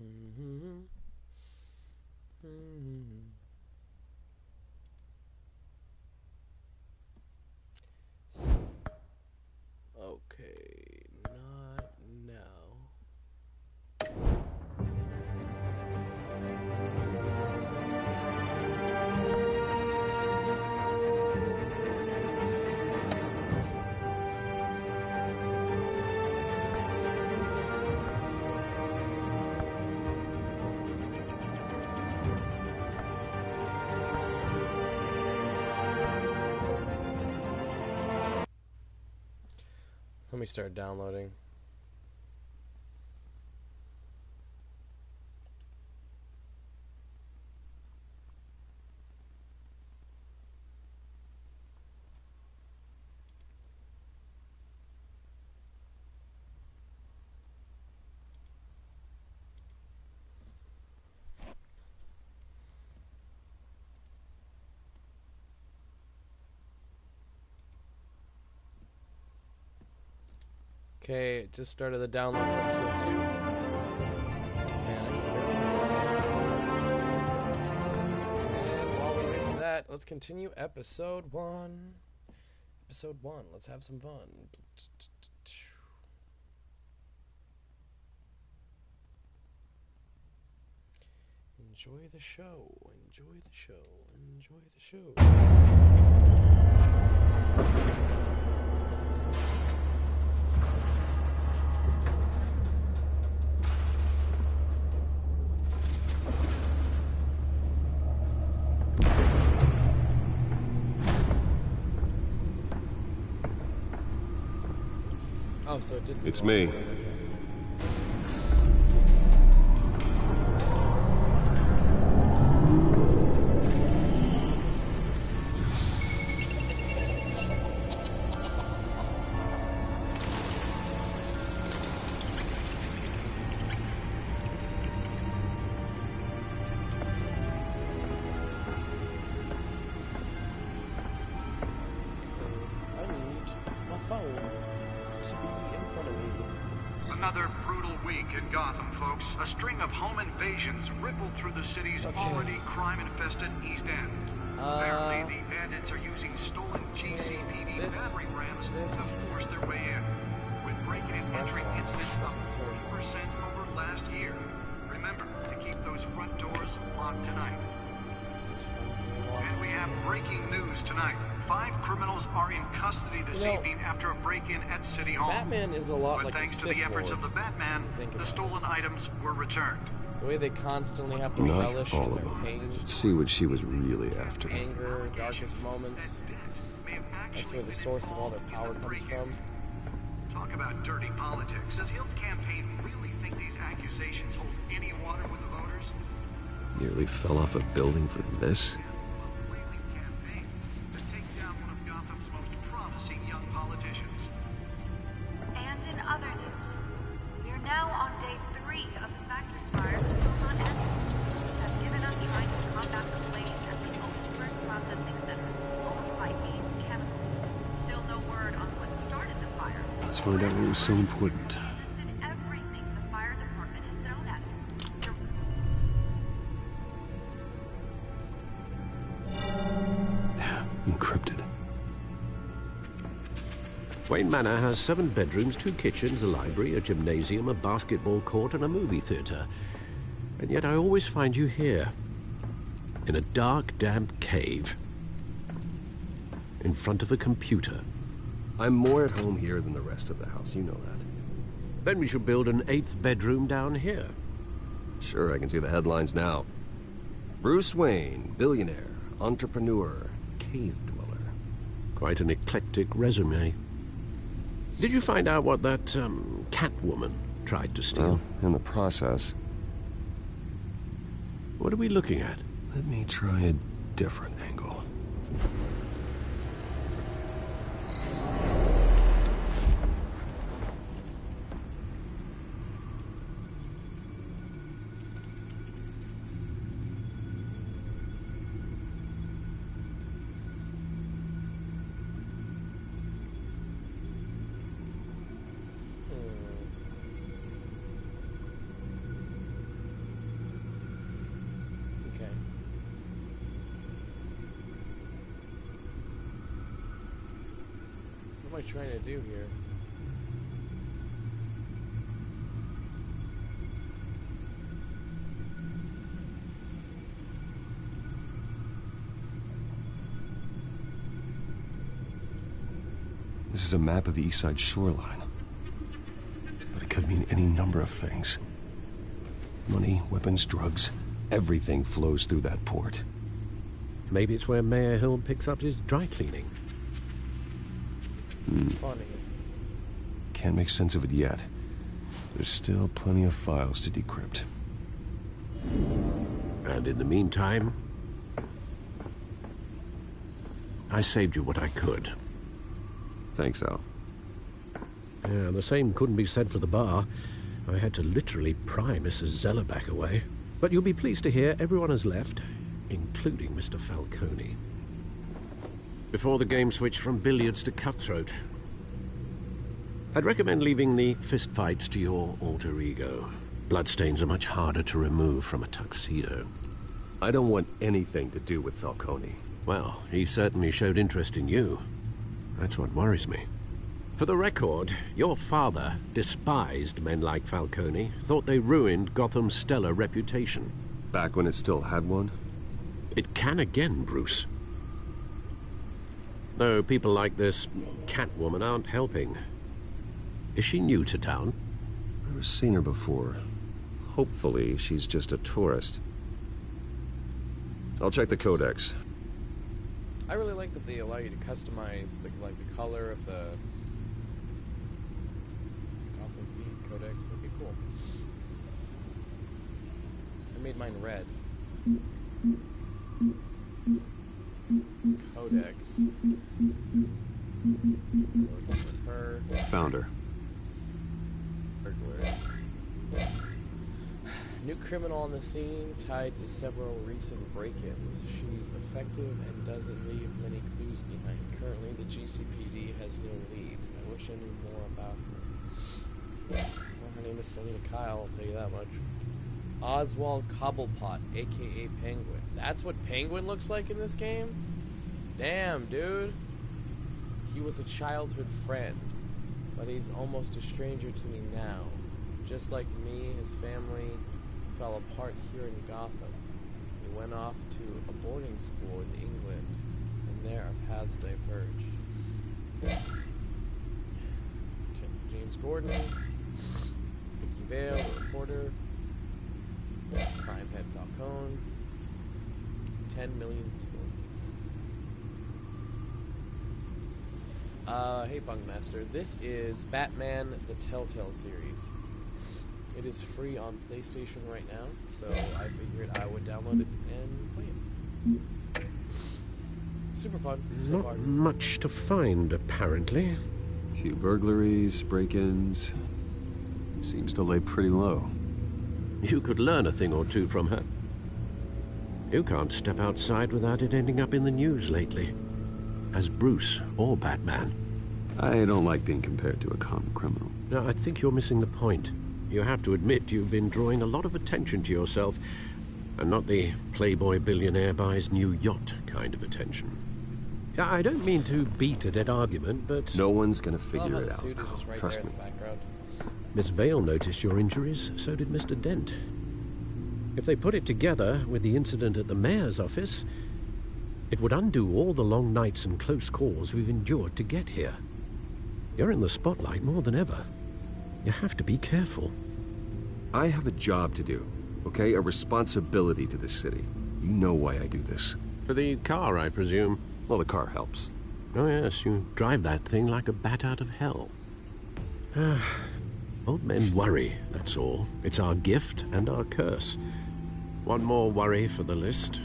Mm-hmm. Mm-hmm. Okay, not now. Let me start downloading. Okay, just started the download of episode 2. And while we wait for that, let's continue episode 1. Episode 1, let's have some fun. Enjoy the show, enjoy the show, enjoy the show. Oh, so it didn't. It's me. Another brutal week in Gotham, folks. A string of home invasions rippled through the city's already crime-infested East End. Apparently, the bandits are using stolen GCPD battering rams to force their way in, with break-in and entry incidents up 40% over last year. Remember to keep those front doors locked tonight. And we have breaking news tonight. 5 criminals are in custody this evening after a break-in at City Hall. Batman is a lot but like thanks to the efforts of the Batman, the stolen items were returned. The way they constantly have to Not relish all in of their them. pain, Let's see what she was really after. anger, darkest moments. That's where the source of all their power comes from. Talk about dirty politics. Does Hill's campaign really think these accusations hold any water with the voters? Nearly fell off a building for this? And in other news, we are now on day 3 of the factory fire that will not end. Police have given up trying to combat the blaze at the Oakensburg Processing Center, owned by Ace Chemical. Still no word on what started the fire. Let's find out what was so important. Resisted everything the fire department has thrown at it. Encrypted. Wayne Manor has 7 bedrooms, 2 kitchens, a library, a gymnasium, a basketball court, and a movie theater. And yet I always find you here, in a dark, damp cave, in front of a computer. I'm more at home here than the rest of the house, you know that. Then we should build an 8th bedroom down here. Sure, I can see the headlines now. Bruce Wayne, billionaire, entrepreneur, cave dweller. Quite an eclectic resume. Did you find out what that, Catwoman tried to steal? Well, in the process. What are we looking at? Let me try a different angle. we trying to do here? This is a map of the East Side shoreline. But it could mean any number of things. Money, weapons, drugs, everything flows through that port. Maybe it's where Mayor Hill picks up his dry cleaning. Funny. Can't make sense of it yet. There's still plenty of files to decrypt. And in the meantime, I saved you what I could. Thanks, Al. Yeah, the same couldn't be said for the bar. I had to literally pry Mrs. Zellerback away. But you'll be pleased to hear everyone has left, including Mr. Falcone. Before the game switched from billiards to cutthroat. I'd recommend leaving the fistfights to your alter ego. Bloodstains are much harder to remove from a tuxedo. I don't want anything to do with Falcone. Well, he certainly showed interest in you. That's what worries me. For the record, your father despised men like Falcone, thought they ruined Gotham's stellar reputation. Back when it still had one? It can again, Bruce. Though people like this Catwoman aren't helping. Is she new to town? I've never seen her before. Hopefully, she's just a tourist. I'll check the codex. I really like that they allow you to customize the color of the Gotham feed codex. That'd be cool. I made mine red. Codex. Looking for her. Found her. Burglar. New criminal on the scene, tied to several recent break-ins. She's effective and doesn't leave many clues behind. Currently, the GCPD has no leads. I wish I knew more about her. Well, her name is Selina Kyle, I'll tell you that much. Oswald Cobblepot, aka Penguin. That's what Penguin looks like in this game? Damn, dude. He was a childhood friend, but he's almost a stranger to me now. Just like me, his family fell apart here in Gotham. He went off to a boarding school in England, and there our paths diverged. James Gordon, Vicky Vale, the reporter, crime head Falcone, 10 million people. Hey Bunkmaster, this is Batman the Telltale series. It is free on PlayStation right now, so I figured I would download it and play it. Super fun so far. Not much to find, apparently. Few burglaries, break-ins. Seems to lay pretty low. You could learn a thing or two from her. You can't step outside without it ending up in the news lately. As Bruce or Batman. I don't like being compared to a common criminal. No, I think you're missing the point. You have to admit you've been drawing a lot of attention to yourself, and not the playboy billionaire buys new yacht kind of attention. I don't mean to beat a dead argument, but... No one's gonna figure it The out. suit is just right Trust there me. in the background. Miss Vale noticed your injuries, so did Mr. Dent. If they put it together with the incident at the mayor's office, it would undo all the long nights and close calls we've endured to get here. You're in the spotlight more than ever. You have to be careful. I have a job to do, okay? A responsibility to this city. You know why I do this. For the car, I presume. Well, the car helps. Oh yes, you drive that thing like a bat out of hell. Old men worry, that's all. It's our gift and our curse. One more worry for the list.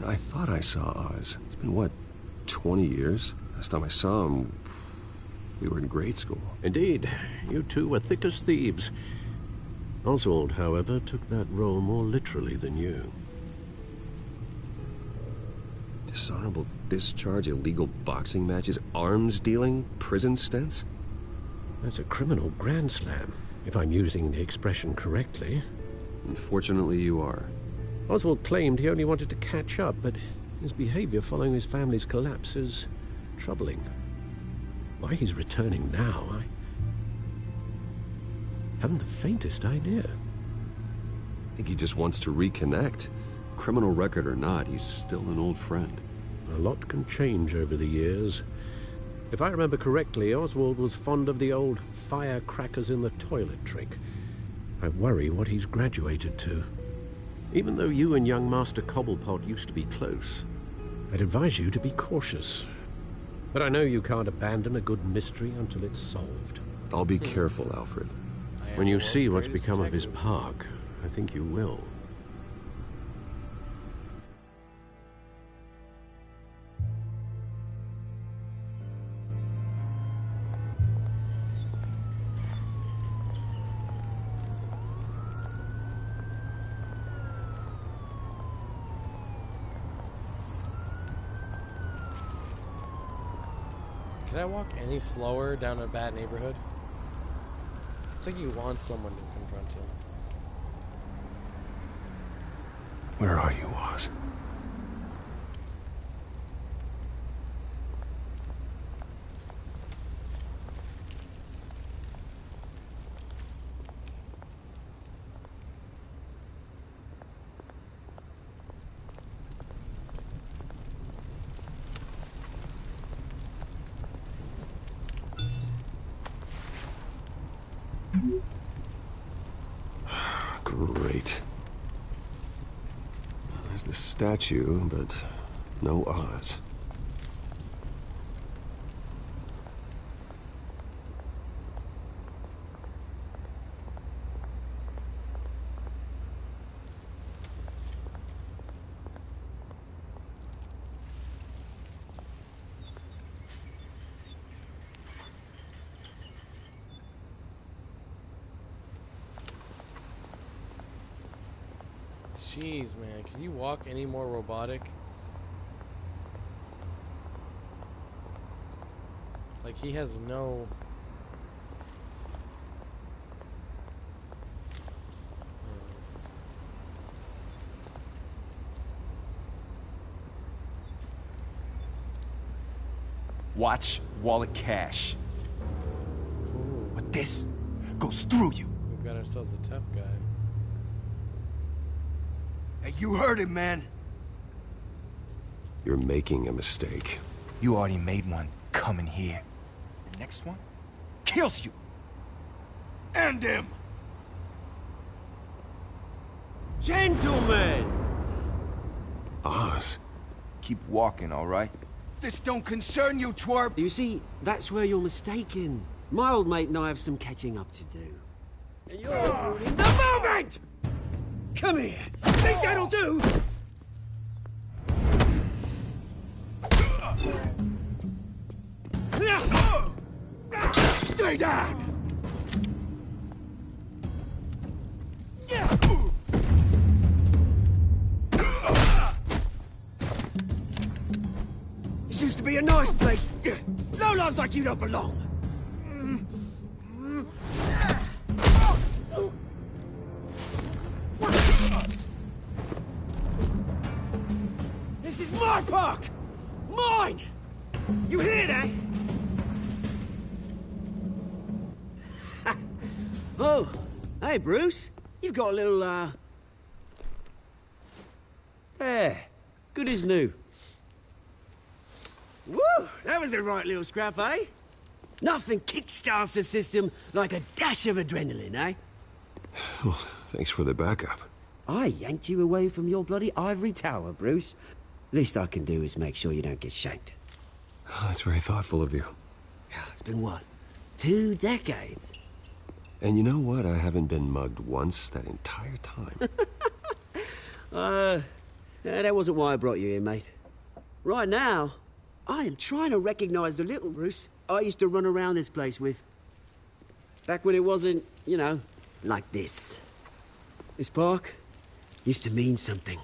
I thought I saw Oz. It's been, what, 20 years? Last time I saw him, we were in grade school. Indeed, you two were thick as thieves. Oswald, however, took that role more literally than you. Dishonorable discharge, illegal boxing matches, arms dealing, prison stints? That's a criminal grand slam, if I'm using the expression correctly. Unfortunately, you are. Oswald claimed he only wanted to catch up, but his behavior following his family's collapse is troubling. Why he's returning now, I haven't the faintest idea. I think he just wants to reconnect. Criminal record or not, he's still an old friend. A lot can change over the years. If I remember correctly, Oswald was fond of the old firecrackers in the toilet trick. I worry what he's graduated to. Even though you and young Master Cobblepot used to be close, I'd advise you to be cautious. But I know you can't abandon a good mystery until it's solved. I'll be careful, Alfred. When you see what's become of his park, I think you will. Can I walk any slower down a bad neighborhood? It's like you want someone to confront him. Where are you, Oz? Great. There's the statue, but no Oz. Jeez, man, can you walk any more robotic? Like, he has no... Watch wallet cash. Cool. But this goes through you. We've got ourselves a tough guy. Hey, you heard him, man. You're making a mistake. You already made one coming here. The next one kills you. And him. Gentlemen! Oz? Keep walking, all right? This don't concern you, twerp. You see, that's where you're mistaken. My old mate and I have some catching up to do. And you're ruining the moment! Come here! Think that'll do? Stay down! This used to be a nice place. Lowlifes like you don't belong. This is my park! Mine! You hear that? Oh, hey, Bruce. You've got a little, There. Good as new. Woo! That was a right little scrap, eh? Nothing kickstarts the system like a dash of adrenaline, eh? Well, thanks for the backup. I yanked you away from your bloody ivory tower, Bruce. Least I can do is make sure you don't get shanked. Oh, that's very thoughtful of you. It's been what? 2 decades? And you know what? I haven't been mugged once that entire time. That wasn't why I brought you here, mate. Right now, I am trying to recognize the little Bruce I used to run around this place with. Back when it wasn't, you know, like this. This park used to mean something.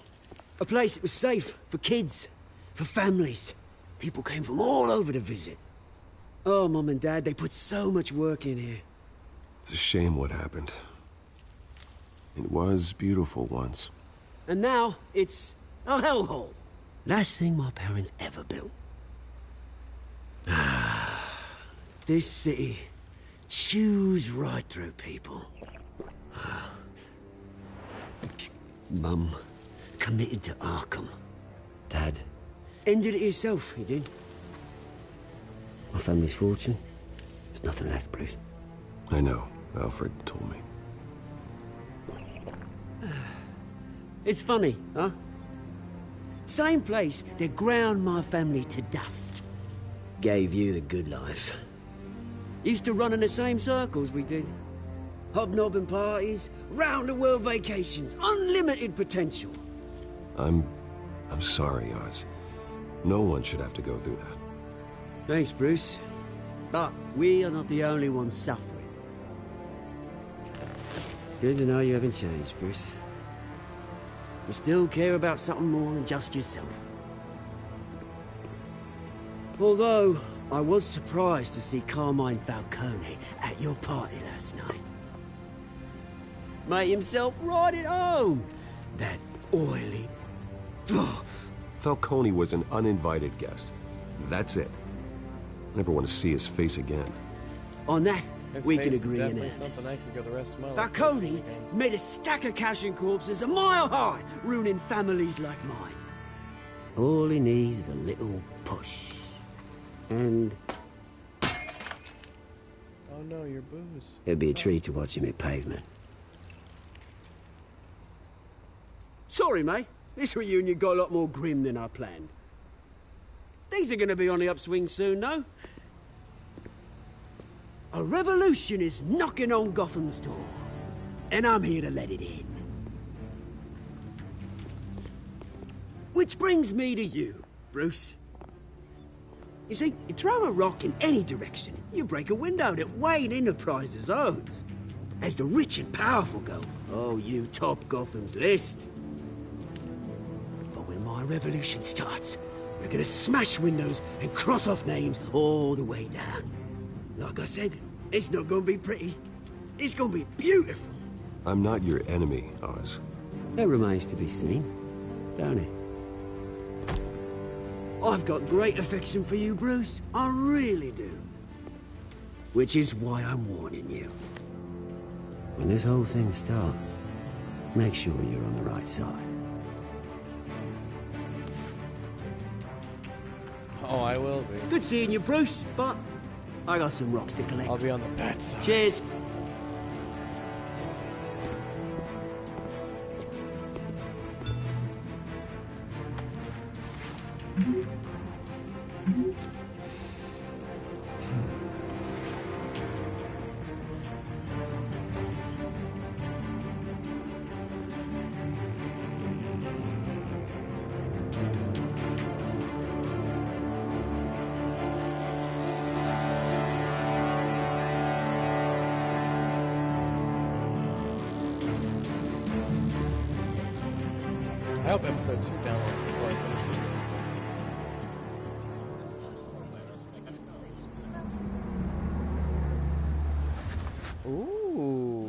A place that was safe for kids, for families. People came from all over to visit. Oh, Mum and Dad, they put so much work in here. It's a shame what happened. It was beautiful once. And now it's a hellhole. Last thing my parents ever built. This city chews right through people. Mum committed to Arkham. Dad ended it himself, he did. My family's fortune, there's nothing left, Bruce. I know. Alfred told me. It's funny, huh? Same place that ground my family to dust. Gave you the good life. Used to run in the same circles we did. Hobnobbing parties, round-the-world vacations, unlimited potential. I'm sorry, Oz. No one should have to go through that. Thanks, Bruce. But we are not the only ones suffering. Good to know you haven't changed, Bruce. You still care about something more than just yourself. Although, I was surprised to see Carmine Falcone at your party last night. Made himself right at home. That oily... Falcone was an uninvited guest. That's it. Never want to see his face again. On that, His we face can is agree in definitely earnest. something I could go the rest of my life Falcone facing again. made a stack of cash and corpses a mile high, ruining families like mine. All he needs is a little push. And Oh no, your booze. it'd be a treat to watch him hit pavement. Sorry, mate. This reunion got a lot more grim than I planned. Things are gonna be on the upswing soon, though. A revolution is knocking on Gotham's door, and I'm here to let it in. Which brings me to you, Bruce. You see, you throw a rock in any direction, you break a window that Wayne Enterprises owns. As the rich and powerful go, oh, you top Gotham's list. But when my revolution starts, we're gonna smash windows and cross off names all the way down. Like I said, it's not gonna be pretty. It's gonna be beautiful. I'm not your enemy, Oz. That remains to be seen, don't it? I've got great affection for you, Bruce. I really do. Which is why I'm warning you. When this whole thing starts, make sure you're on the right side. Oh, I will be. Good seeing you, Bruce, but I got some rocks to collect. I'll be on the bad side. Cheers. I hope episode 2 downloads before I finish this. Ooh.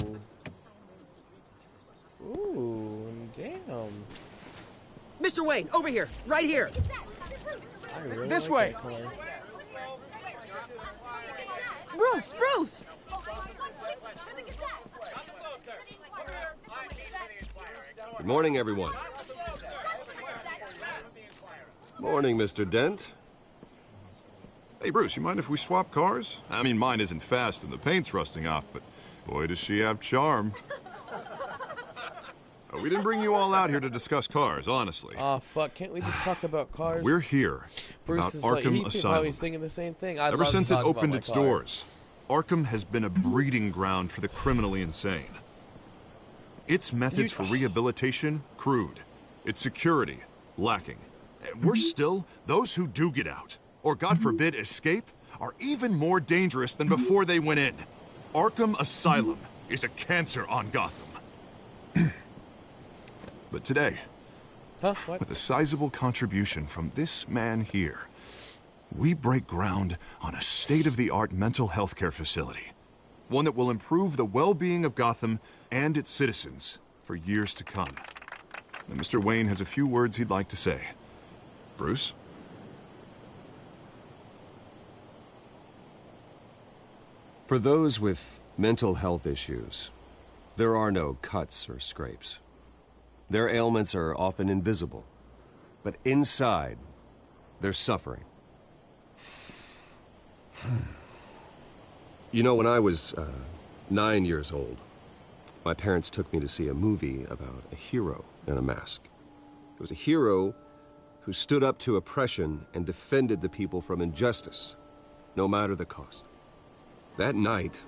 Ooh, damn. Mr. Wayne, over here, right here. I really This like way. that color. Bruce! Good morning, everyone. Morning, Mr. Dent. Hey, Bruce, you mind if we swap cars? I mean, mine isn't fast and the paint's rusting off, but boy, does she have charm. We didn't bring you all out here to discuss cars, honestly. Oh, fuck. Can't we just talk about cars? We're here Bruce about is Arkham like, he Asylum. probably thinking the same thing. I'd Ever love to since it talk about opened my its car. doors, Arkham has been a breeding ground for the criminally insane. Its methods for rehabilitation, crude. Its security, lacking. And worse still, those who do get out, or God forbid escape, are even more dangerous than before they went in. Arkham Asylum is a cancer on Gotham. But today, Huh? What? with a sizable contribution from this man here, we break ground on a state-of-the-art mental health care facility. One that will improve the well-being of Gotham and its citizens for years to come. And Mr. Wayne has a few words he'd like to say. Bruce? For those with mental health issues, there are no cuts or scrapes. Their ailments are often invisible, but inside, they're suffering. You know, when I was 9 years old, my parents took me to see a movie about a hero in a mask. It was a hero who stood up to oppression and defended the people from injustice, no matter the cost. That night,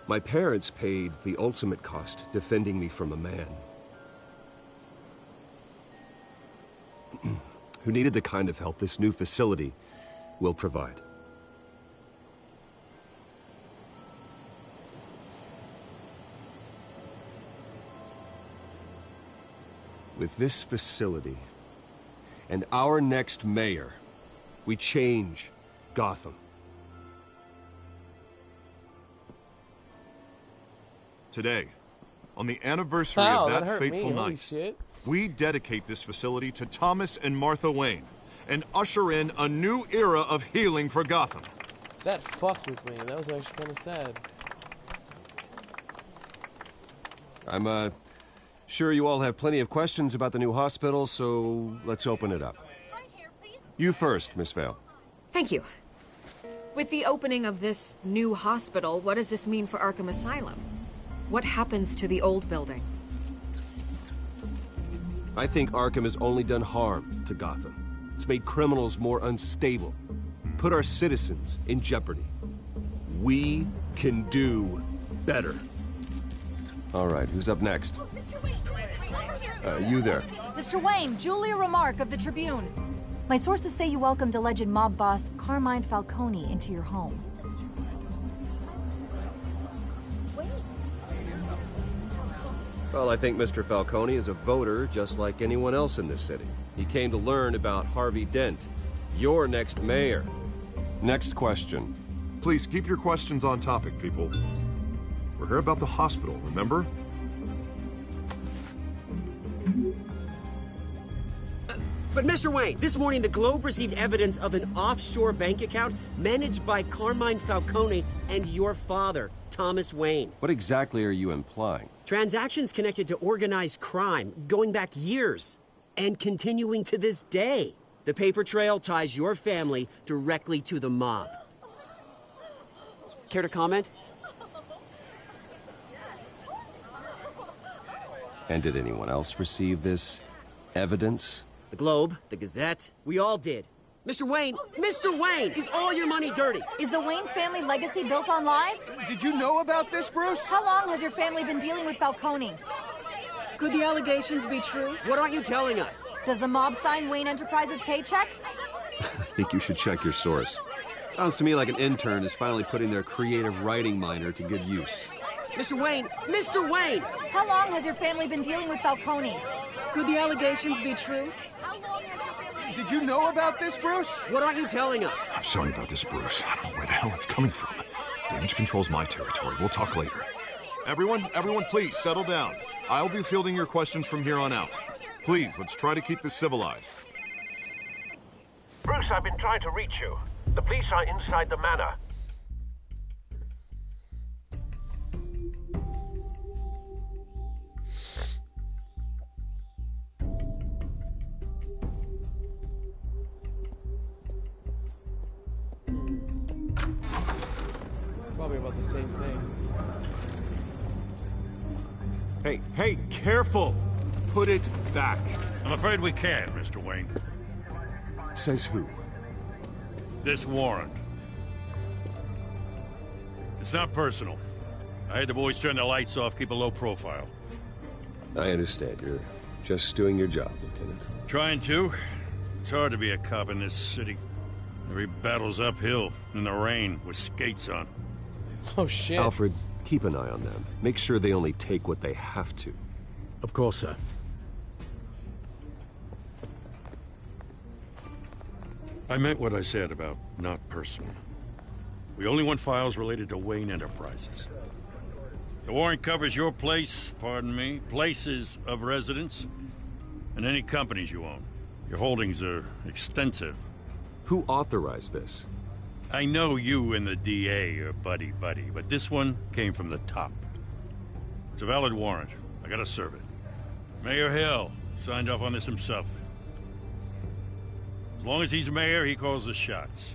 my parents paid the ultimate cost defending me from a man who needed the kind of help this new facility will provide. With this facility and our next mayor, we change Gotham. Today, on the anniversary of that fateful night, shit. we dedicate this facility to Thomas and Martha Wayne and usher in a new era of healing for Gotham. That fucked with me. That was actually kind of sad. I'm, sure you all have plenty of questions about the new hospital, so let's open it up. You first, Miss Vale. Thank you. With the opening of this new hospital, what does this mean for Arkham Asylum? What happens to the old building? I think Arkham has only done harm to Gotham. It's made criminals more unstable, put our citizens in jeopardy. We can do better. All right, who's up next? You there. Mr. Wayne, Julia Remark of the Tribune. My sources say you welcomed alleged mob boss Carmine Falcone into your home. Well, I think Mr. Falcone is a voter just like anyone else in this city. He came to learn about Harvey Dent, your next mayor. Next question. Please keep your questions on topic, people. We're here about the hospital, remember? But Mr. Wayne, this morning the Globe received evidence of an offshore bank account managed by Carmine Falcone and your father, Thomas Wayne. What exactly are you implying? Transactions connected to organized crime going back years and continuing to this day. The paper trail ties your family directly to the mob. Care to comment? And did anyone else receive this evidence? The Globe, the Gazette, we all did. Mr. Wayne, is all your money dirty? Is the Wayne family legacy built on lies? Did you know about this, Bruce? How long has your family been dealing with Falcone? Could the allegations be true? What aren't you telling us? Does the mob sign Wayne Enterprises paychecks? I think you should check your source. Sounds to me like an intern is finally putting their creative writing minor to good use. Mr. Wayne! How long has your family been dealing with Falcone? Could the allegations be true? Did you know about this, Bruce? What aren't you telling us? I'm sorry about this, Bruce. I don't know where the hell it's coming from. Damage control's my territory. We'll talk later. Everyone, please, settle down. I'll be fielding your questions from here on out. Please, let's try to keep this civilized. Bruce, I've been trying to reach you. The police are inside the manor. Probably about the same thing. Hey, careful! Put it back. I'm afraid we can't, Mr. Wayne. Says who? This warrant. It's not personal. I had the boys turn the lights off, keep a low profile. I understand. You're just doing your job, Lieutenant. Trying to. It's hard to be a cop in this city. Every battle's uphill, in the rain, with skates on. Oh, shit. Alfred, keep an eye on them. Make sure they only take what they have to. Of course, sir. I meant what I said about not personal. We only want files related to Wayne Enterprises. The warrant covers your place, pardon me, places of residence, and any companies you own. Your holdings are extensive. Who authorized this? I know you and the DA are buddy-buddy, but this one came from the top. It's a valid warrant. I gotta serve it. Mayor Hill signed off on this himself. As long as he's mayor, he calls the shots.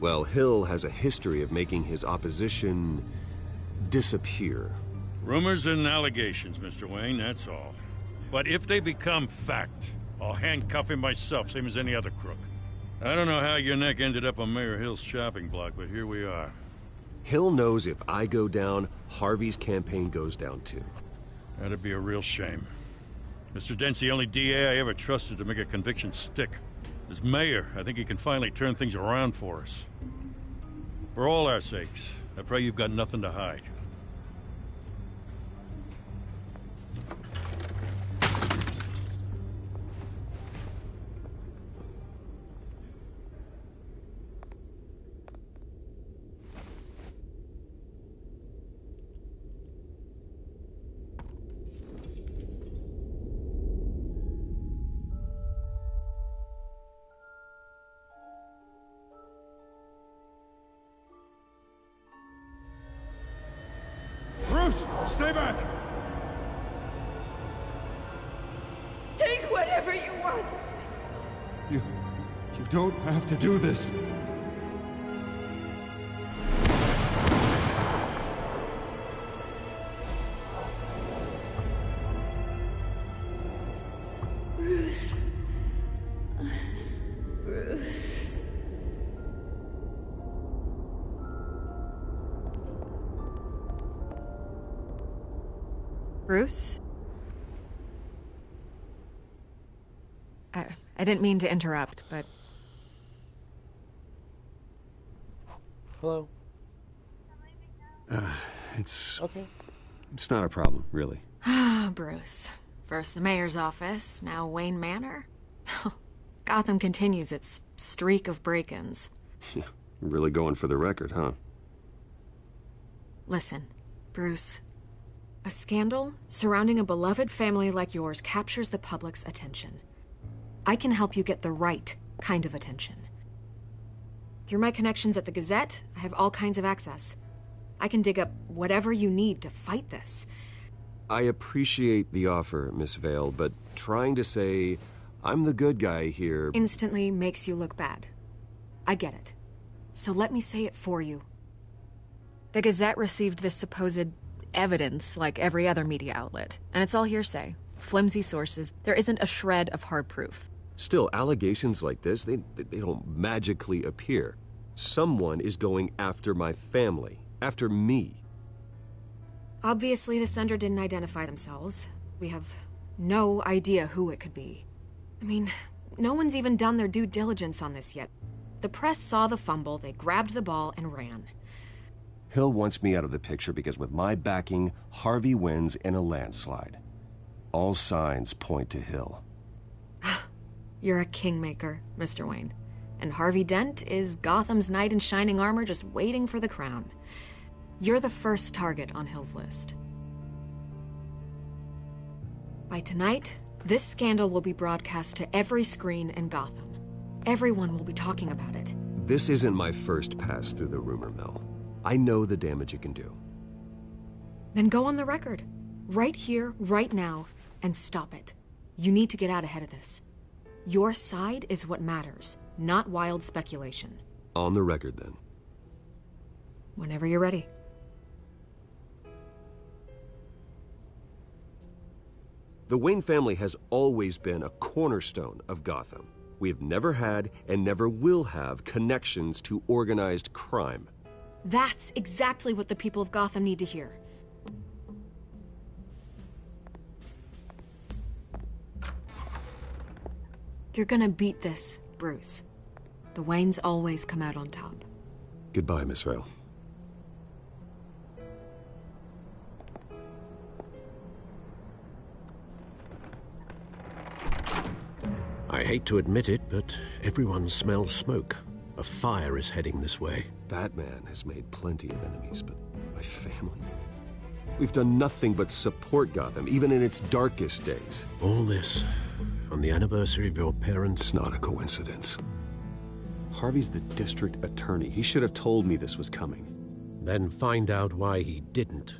Well, Hill has a history of making his opposition disappear. Rumors and allegations, Mr. Wayne, that's all. But if they become fact, I'll handcuff him myself, same as any other crook. I don't know how your neck ended up on Mayor Hill's shopping block, but here we are. Hill knows if I go down, Harvey's campaign goes down too. That'd be a real shame. Mr. Dent's the only DA I ever trusted to make a conviction stick. As mayor, I think he can finally turn things around for us. For all our sakes, I pray you've got nothing to hide. Stay back! Take whatever you want! You don't have to do this. Bruce. Bruce. Bruce? I didn't mean to interrupt, but... Hello? It's... Okay. It's not a problem, really. Ah, Bruce. First the mayor's office, now Wayne Manor. Gotham continues its streak of break-ins. Yeah, really going for the record, huh? Listen, Bruce. A scandal surrounding a beloved family like yours captures the public's attention. I can help you get the right kind of attention. Through my connections at the Gazette, I have all kinds of access. I can dig up whatever you need to fight this. I appreciate the offer, Miss Vale, but trying to say I'm the good guy here... instantly makes you look bad. I get it. So let me say it for you. The Gazette received this supposed evidence like every other media outlet, and it's all hearsay. Flimsy sources. There isn't a shred of hard proof. Still, allegations like this, they don't magically appear. Someone is going after my family, after me. Obviously, the sender didn't identify themselves. We have no idea who it could be. I mean, no one's even done their due diligence on this yet. The press saw the fumble, they grabbed the ball and ran. Hill wants me out of the picture because with my backing, Harvey wins in a landslide. All signs point to Hill. You're a kingmaker, Mr. Wayne. And Harvey Dent is Gotham's knight in shining armor just waiting for the crown. You're the first target on Hill's list. By tonight, this scandal will be broadcast to every screen in Gotham. Everyone will be talking about it. This isn't my first pass through the rumor mill. I know the damage it can do. Then go on the record. Right here, right now, and stop it. You need to get out ahead of this. Your side is what matters, not wild speculation. On the record, then. Whenever you're ready. The Wayne family has always been a cornerstone of Gotham. We have never had and never will have connections to organized crime. That's exactly what the people of Gotham need to hear. You're gonna beat this, Bruce. The Waynes always come out on top. Goodbye, Miss Vale. I hate to admit it, but everyone smells smoke. A A fire is heading this way. Batman has made plenty of enemies, but my family... We've done nothing but support Gotham, even in its darkest days. All this on the anniversary of your parents'... It's not a coincidence. Harvey's the district attorney. He should have told me this was coming. Then find out why he didn't.